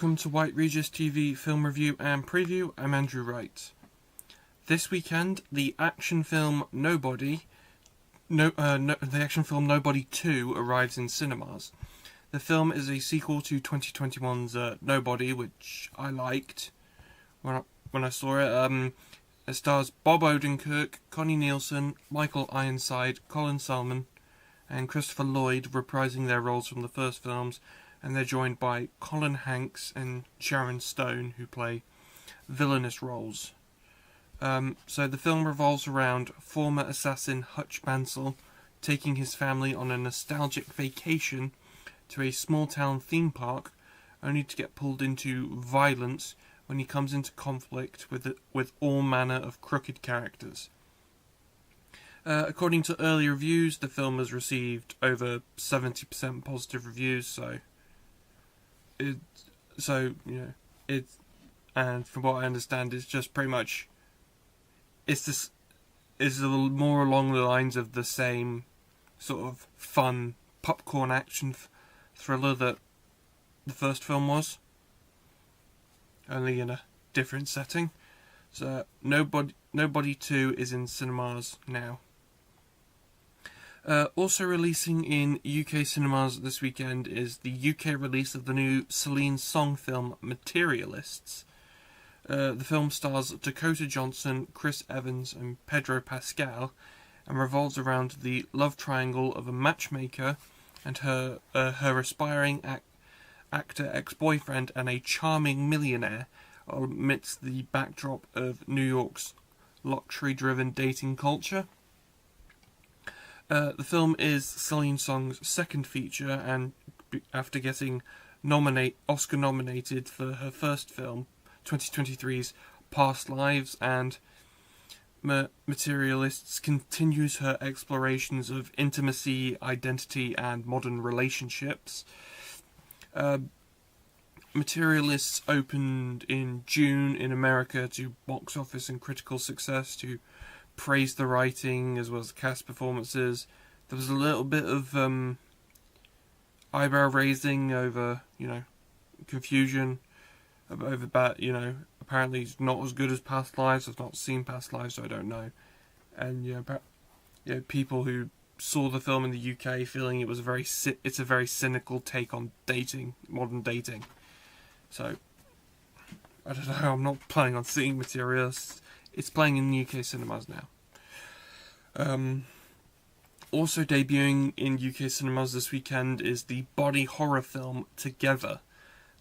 welcome to White Regis TV Film Review and Preview. I'm Andrew Wright. This weekend, the action film Nobody 2 arrives in cinemas. The film is a sequel to 2021's Nobody, which I liked when I saw it. It stars Bob Odenkirk, Connie Nielsen, Michael Ironside, Colin Salmon, and Christopher Lloyd reprising their roles from the first films, and they're joined by Colin Hanks and Sharon Stone, who play villainous roles. So the film revolves around former assassin Hutch Mansell taking his family on a nostalgic vacation to a small-town theme park, only to get pulled into violence when he comes into conflict with all manner of crooked characters. According to early reviews, the film has received over 70% positive reviews, and from what I understand, it's just pretty much, it's a little more along the lines of the same sort of fun popcorn action thriller that the first film was, only in a different setting. So Nobody 2 is in cinemas now. Also releasing in UK cinemas this weekend is the UK release of the new Celine Song film Materialists. The film stars Dakota Johnson, Chris Evans and Pedro Pascal, and revolves around the love triangle of a matchmaker and her aspiring actor ex-boyfriend and a charming millionaire amidst the backdrop of New York's luxury-driven dating culture. The film is Celine Song's second feature, and after getting Oscar nominated for her first film, 2023's Past Lives, and Materialists continues her explorations of intimacy, identity, and modern relationships. Materialists opened in June in America to box office and critical success, to praise the writing as well as the cast performances. There was a little bit of eyebrow raising over, confusion over that, apparently it's not as good as Past Lives. I've not seen Past Lives, so I don't know. And people who saw the film in the UK feeling it's a very cynical take on dating, modern dating. So I don't know. I'm not planning on seeing Materialists. It's playing in UK cinemas now. Also debuting in UK cinemas this weekend is the body horror film Together.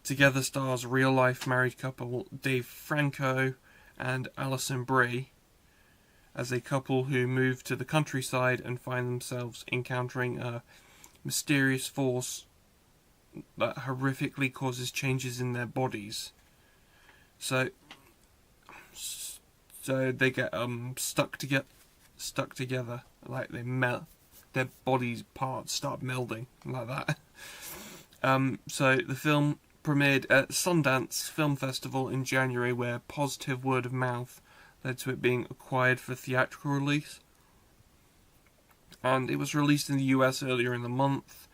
Together stars real-life married couple Dave Franco and Alison Brie as a couple who move to the countryside and find themselves encountering a mysterious force that horrifically causes changes in their bodies. So they get stuck together, like they melt, their bodies parts start melding like that. So the film premiered at Sundance Film Festival in January, where positive word of mouth led to it being acquired for theatrical release, and it was released in the US earlier in the month,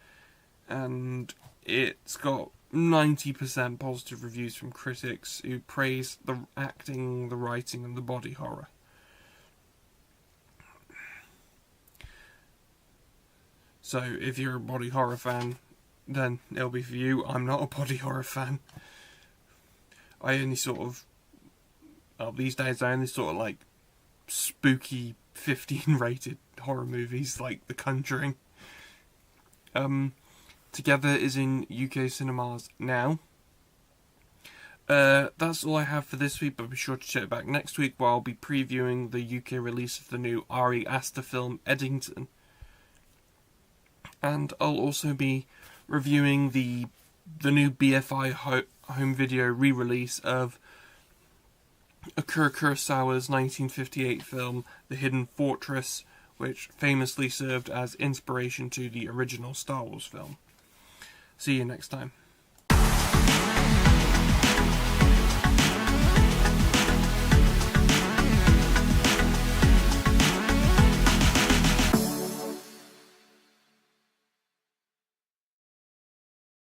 and it's got 90% positive reviews from critics who praise the acting, the writing, and the body horror. So if you're a body horror fan, then it'll be for you. I'm not a body horror fan. I only these days I only like spooky 15 rated horror movies like The Conjuring. Together is in UK cinemas now. That's all I have for this week, but be sure to check back next week where I'll be previewing the UK release of the new Ari Aster film Eddington. And I'll also be reviewing the new BFI home video re-release of Akira Kurosawa's 1958 film The Hidden Fortress, which famously served as inspiration to the original Star Wars film. See you next time.